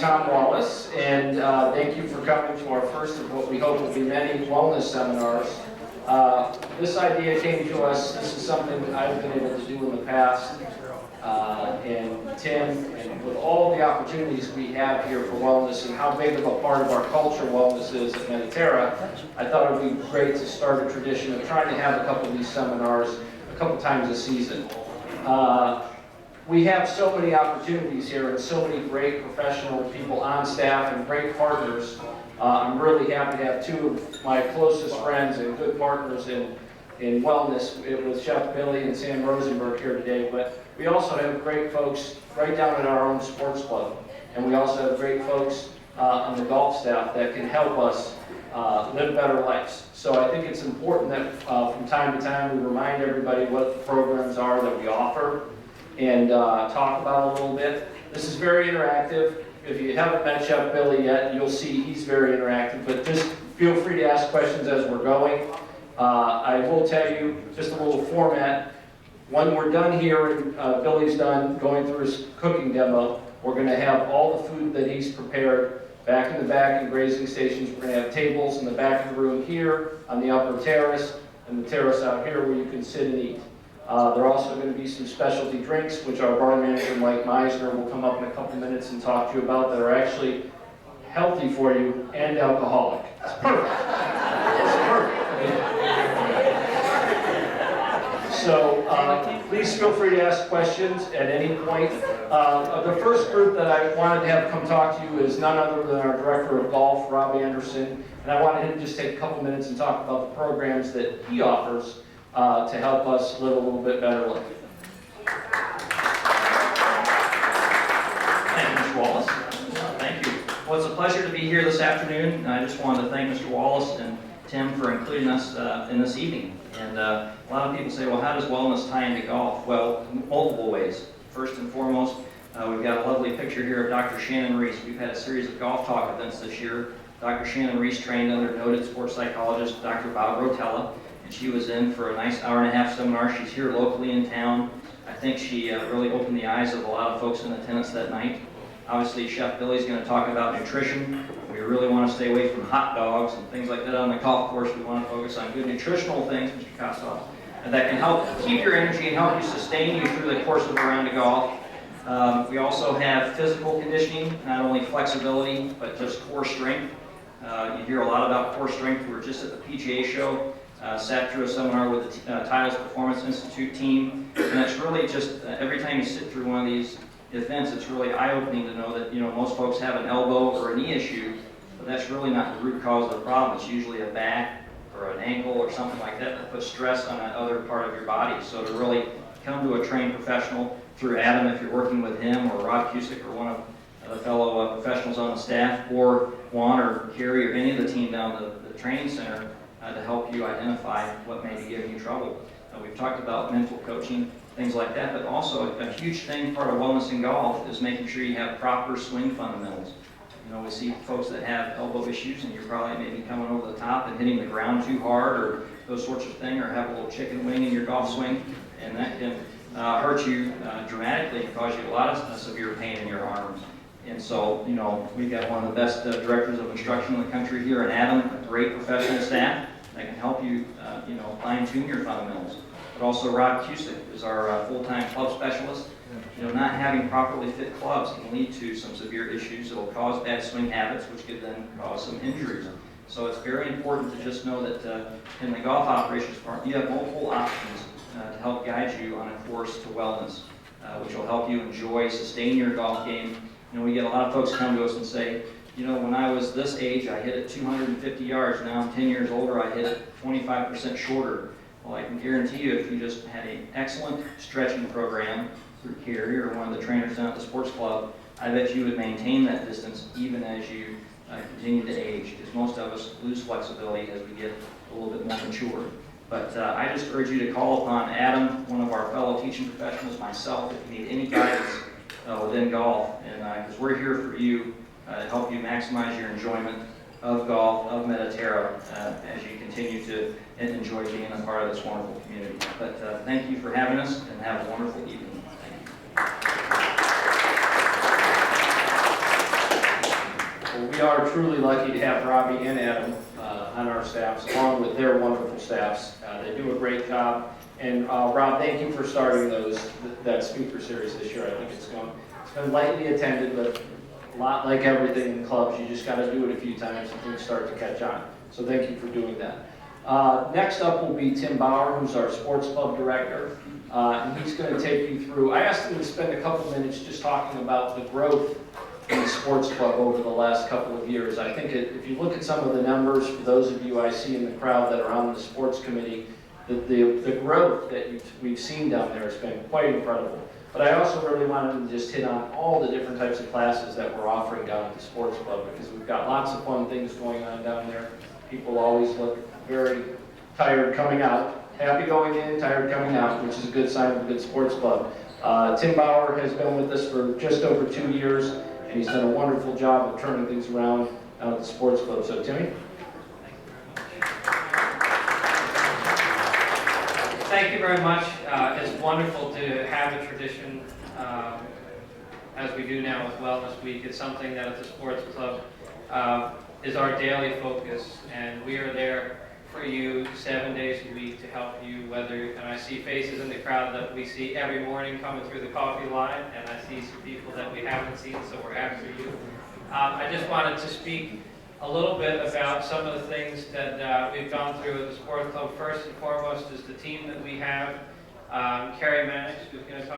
Tom Wallace, and thank you for coming to our first of what we hope will be many wellness seminars. This idea came to us. This is something I've been able to do in the past, and Tim, and with all the opportunities we have here for wellness and how big of a part of our culture wellness is at Mediterra, I thought it would be great to start a tradition of trying to have a couple of these seminars a couple times a season. We have so many opportunities here and so many great professional people on staff and great partners. I'm really happy to have two of my closest friends and good partners in wellness. It was Chef Billy and Sam Rosenberg here today, but we also have great folks right down at our own sports club. And we also have great folks on the golf staff that can help us live better lives. So I think it's important that from time to time we remind everybody what the programs are that we offer and talk about a little bit. This is very interactive. If you haven't met Chef Billy yet, you'll see he's very interactive, but just feel free to ask questions as we're going. I will tell you just a little format. When we're done here and Billy's done going through his cooking demo, we're going to have all the food that he's prepared back in the back in grazing stations. We're going to have tables in the back of the room here, on the upper terrace, and the terrace out here where you can sit and eat. There are also going to be some specialty drinks, which our bar manager, Mike Meisner, will come up in a couple minutes and talk to you about, that are actually healthy for you and alcoholic. It's perfect. It's perfect. So please feel free to ask questions at any point. The first group that I wanted to have come talk to you is none other than our Director of Golf, Rob Anderson. And I wanted him to just take a couple minutes and talk about the programs that he offers to help us live a little bit better life. Thank you, Mr. Wallace. Thank you. Well, it's a pleasure to be here this afternoon. I just wanted to thank Mr. Wallace and Tim for including us in this evening. And a lot of people say, well, how does wellness tie into golf? Well, multiple ways. First and foremost, we've got a lovely picture here of Dr. Shannon Reese. We've had a series of golf talk events this year. Dr. Shannon Reese trained under noted sports psychologist Dr. Bob Rotella. And she was in for a nice hour-and-a-half seminar. She's here locally in town. I think she really opened the eyes of a lot of folks in attendance that night. Obviously, Chef Billy's going to talk about nutrition. We really want to stay away from hot dogs and things like that on the golf course. We want to focus on good nutritional things, Mr. Kostoff, and that can help keep your energy and help you sustain you through the course of a round of golf. We also have physical conditioning, not only flexibility, but just core strength. You hear a lot about core strength. We were just at the PGA show. Sat through a seminar with the Titles Performance Institute team, and it's really just every time you sit through one of these events, it's really eye-opening to know that most folks have an elbow or a knee issue, but that's really not the root cause of the problem. It's usually a back or an ankle or something like that that puts stress on that other part of your body. So to really come to a trained professional through Adam, if you're working with him, or Rob Cusick, or one of the fellow professionals on the staff, or Juan or Carrie or any of the team down the training center, to help you identify what may be giving you trouble. We've talked about mental coaching, things like that, but also a huge thing, part of wellness in golf, is making sure you have proper swing fundamentals. We see folks that have elbow issues, and you're probably maybe coming over the top and hitting the ground too hard, or those sorts of things, or have a little chicken wing in your golf swing, and that can hurt you dramatically and cause you a lot of severe pain in your arms. And so, we've got one of the best directors of instruction in the country here in Adam, a great professional staff that can help you, fine-tune your fundamentals. But also Rob Cusick is our full-time club specialist. Not having properly fit clubs can lead to some severe issues. It'll cause bad swing habits, which could then cause some injuries. So it's very important to just know that in the golf operations part, you have multiple options to help guide you on a course to wellness, which will help you enjoy, sustain your golf game. We get a lot of folks come to us and say, when I was this age, I hit it 250 yards. Now I'm 10 years older, I hit it 25% shorter. Well, I can guarantee you, if you just had an excellent stretching program through Carrie or one of the trainers down at the sports club, I bet you would maintain that distance even as you continue to age, because most of us lose flexibility as we get a little bit more mature. But I just urge you to call upon Adam, one of our fellow teaching professionals, myself, if you need any guidance within golf, and because we're here for you to help you maximize your enjoyment of golf, of Mediterra, as you continue to enjoy being a part of this wonderful community. But thank you for having us, and have a wonderful evening. Thank you. we are truly lucky to have Robbie and Adam on our staffs, along with their wonderful staffs. They do a great job. And Rob, thank you for starting that speaker series this year. I think it's been lightly attended, but a lot like everything in clubs, you just got to do it a few times and things start to catch on. So thank you for doing that. Next up will be Tim Bauer, who's our sports club director. And he's going to take you through, I asked him to spend a couple minutes just talking about the growth in the sports club over the last couple of years. I think if you look at some of the numbers, for those of you I see in the crowd that are on the sports committee, the growth that we've seen down there has been quite incredible. But I also really wanted to just hit on all the different types of classes that we're offering down at the sports club, because we've got lots of fun things going on down there. People always look very tired coming out. Happy going in, tired coming out, which is a good sign of a good sports club. Tim Bauer has been with us for just over 2 years, and he's done a wonderful job of turning things around out at the sports club. So, Timmy? Thank you very much. It's wonderful to have a tradition as we do now with Wellness Week. It's something that at the sports club is our daily focus, and we are there for you 7 days a week to help you, and I see faces in the crowd that we see every morning coming through the coffee line, and I see some people that we haven't seen, so we're after you. I just wanted to speak a little bit about some of the things that we've gone through at the sports club. First and foremost is the team that we have. Carrie Mannix, who's going to talk